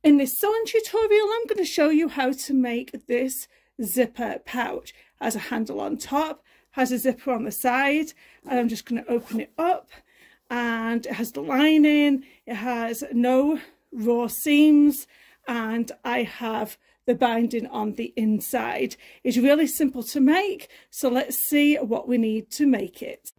In this sewing tutorial, I'm going to show you how to make this zipper pouch. It has a handle on top, has a zipper on the side, and I'm just going to open it up, and it has the lining, it has no raw seams, and I have the binding on the inside. It's really simple to make, so let's see what we need to make it.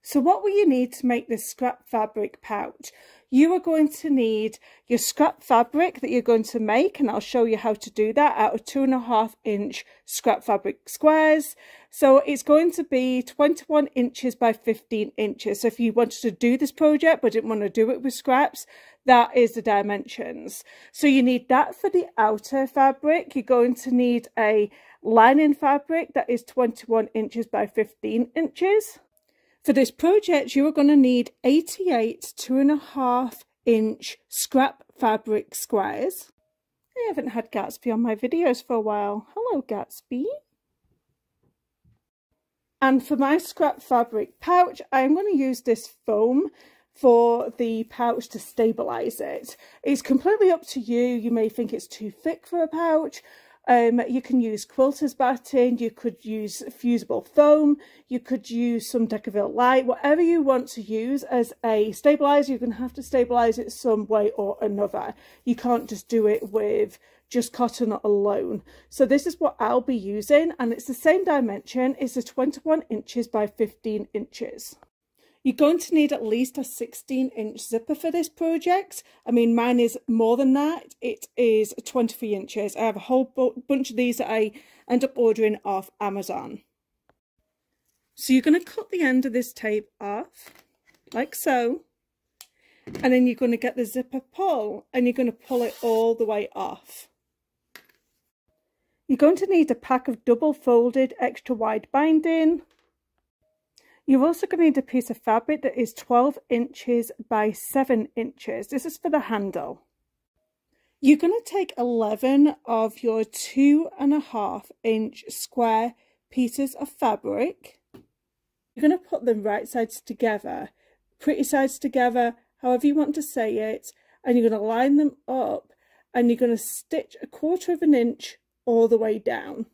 So what will you need to make this scrap fabric pouch? You are going to need your scrap fabric that you're going to make, and I'll show you how to do that, out of 2.5 inch scrap fabric squares. So it's going to be 21 inches by 15 inches. So if you wanted to do this project but didn't want to do it with scraps, that is the dimensions. So you need that for the outer fabric. You're going to need a lining fabric that is 21 inches by 15 inches. For this project, you are going to need 88 2.5 inch scrap fabric squares. I haven't had Gatsby on my videos for a while. Hello, Gatsby. And for my scrap fabric pouch, I'm going to use this foam for the pouch to stabilise it. It's completely up to you. You may think it's too thick for a pouch. You can use quilters batting, you could use fusible foam, you could use some Decaville light, whatever you want to use as a stabiliser. You're going to have to stabilise it some way or another. You can't just do it with just cotton alone. So this is what I'll be using, and it's the same dimension. It's a 21 inches by 15 inches. You're going to need at least a 16-inch zipper for this project. I mean, mine is more than that. It is 23 inches. I have a whole bunch of these that I end up ordering off Amazon. So you're going to cut the end of this tape off, like so. And then you're going to get the zipper pull, and you're going to pull it all the way off. You're going to need a pack of double folded extra wide binding. You're also going to need a piece of fabric that is 12 inches by 7 inches. This is for the handle. You're going to take 11 of your 2.5 inch square pieces of fabric. You're going to put them right sides together, pretty sides together, however you want to say it, and you're going to line them up, and you're going to stitch 1/4 inch all the way down.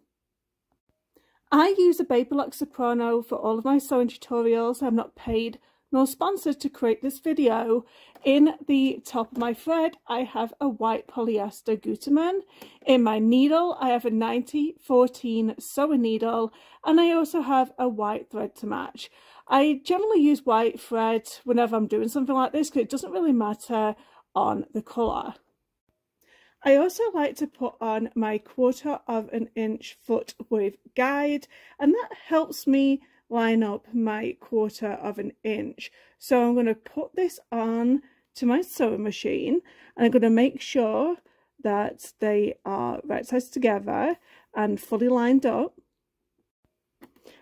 I use a Baby Lock Soprano for all of my sewing tutorials. I'm not paid nor sponsored to create this video. In the top of my thread, I have a white polyester Gutermann. In my needle, I have a 9014 sewing needle, and I also have a white thread to match. I generally use white thread whenever I'm doing something like this because it doesn't really matter on the colour. I also like to put on my 1/4 inch foot width guide, and that helps me line up my 1/4 inch. So I'm going to put this on to my sewing machine, and I'm going to make sure that they are right sides together and fully lined up.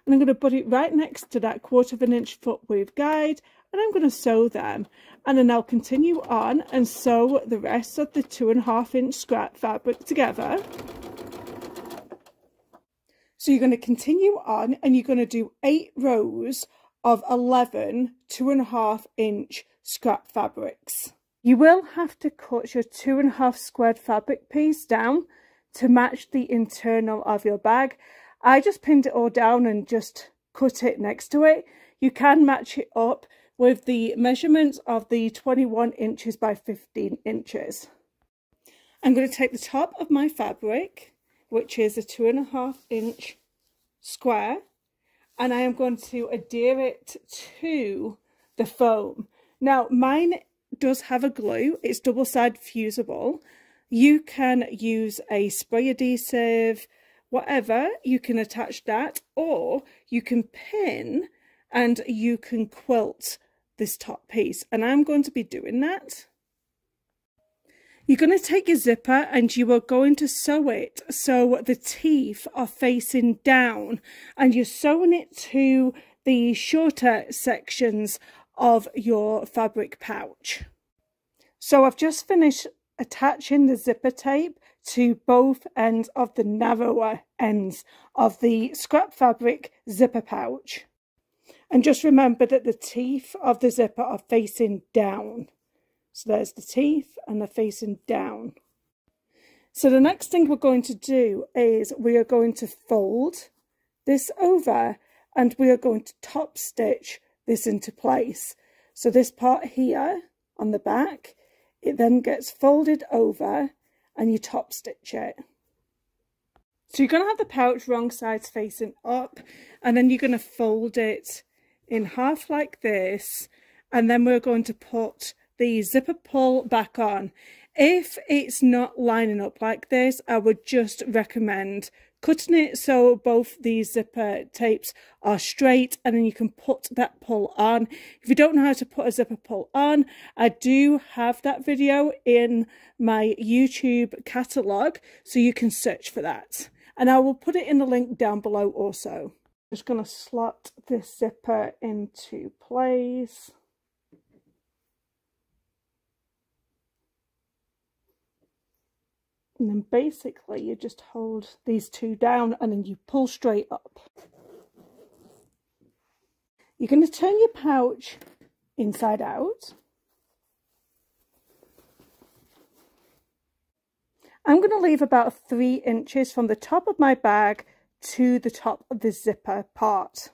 And I'm going to put it right next to that 1/4 inch foot width guide, and I'm going to sew them, and then I'll continue on and sew the rest of the 2.5 inch scrap fabric together. So you're going to continue on, and you're going to do 8 rows of 11 2.5 inch scrap fabrics. You will have to cut your 2.5 squared fabric piece down to match the internal of your bag. I just pinned it all down and just cut it next to it. You can match it up with the measurements of the 21 inches by 15 inches. I'm going to take the top of my fabric, which is a 2.5 inch square, and I am going to adhere it to the foam. Now, mine does have a glue. It's double-sided fusible. You can use a spray adhesive, whatever. You can attach that, or you can pin and you can quilt this top piece, and I'm going to be doing that. You're going to take your zipper and you are going to sew it so the teeth are facing down, and you're sewing it to the shorter sections of your fabric pouch. So I've just finished attaching the zipper tape to both ends of the narrower ends of the scrap fabric zipper pouch. And just remember that the teeth of the zipper are facing down. So there's the teeth, and they're facing down. So the next thing we're going to do is we are going to fold this over and we are going to top stitch this into place. So this part here on the back, it then gets folded over and you top stitch it. So you're going to have the pouch wrong sides facing up, and then you're going to fold it in half like this, and then we're going to put the zipper pull back on. If it's not lining up like this, I would just recommend cutting it so both these zipper tapes are straight, and then you can put that pull on. If you don't know how to put a zipper pull on, I do have that video in my YouTube catalogue, so you can search for that. And I will put it in the link down below also. Just going to slot this zipper into place. And then basically you just hold these two down and then you pull straight up. You're going to turn your pouch inside out. I'm going to leave about 3 inches from the top of my bag to the top of the zipper part.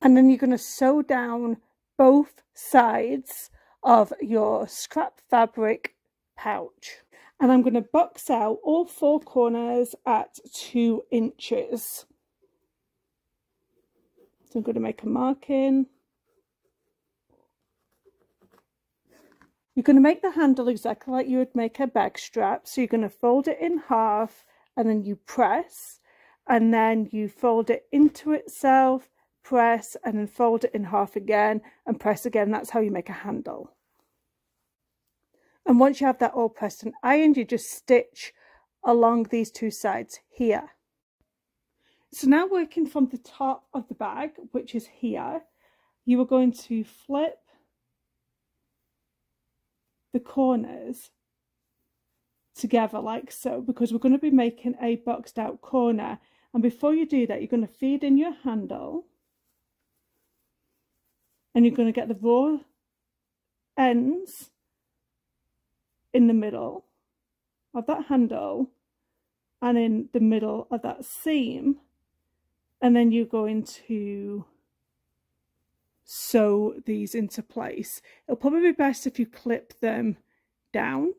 And then you're going to sew down both sides of your scrap fabric pouch. And I'm going to box out all 4 corners at 2 inches. So I'm going to make a marking. You're going to make the handle exactly like you would make a bag strap. So you're going to fold it in half and then you press, and then you fold it into itself, press, and then fold it in half again and press again. That's how you make a handle. And once you have that all pressed and ironed, you just stitch along these 2 sides here. So now working from the top of the bag, which is here, you are going to flip the corners together like so, because we're going to be making a boxed out corner. And before you do that, you're going to feed in your handle and you're going to get the raw ends in the middle of that handle and in the middle of that seam, and then you're going to sew these into place. It'll probably be best if you clip them down.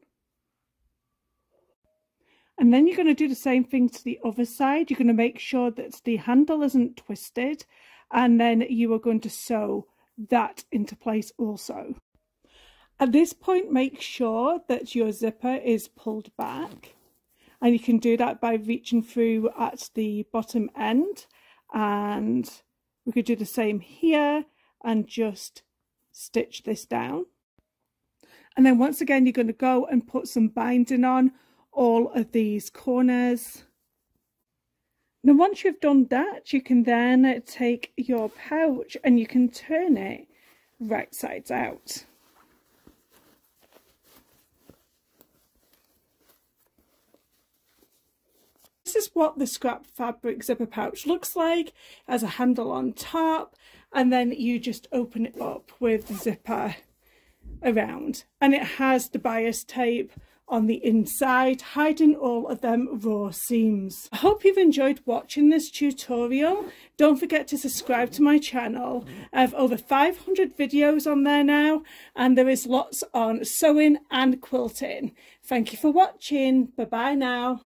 And then you're going to do the same thing to the other side. You're going to make sure that the handle isn't twisted, and then you are going to sew that into place also. At this point, make sure that your zipper is pulled back, and you can do that by reaching through at the bottom end, and we could do the same here and just stitch this down. And then once again, you're going to go and put some binding on all of these corners. Now once you've done that, you can then take your pouch and you can turn it right sides out. This is what the scrap fabric zipper pouch looks like. It has a handle on top, and then you just open it up with the zipper around, and it has the bias tape on the inside, hiding all of them raw seams. I hope you've enjoyed watching this tutorial. Don't forget to subscribe to my channel. I have over 500 videos on there now, and there is lots on sewing and quilting. Thank you for watching. Bye bye now.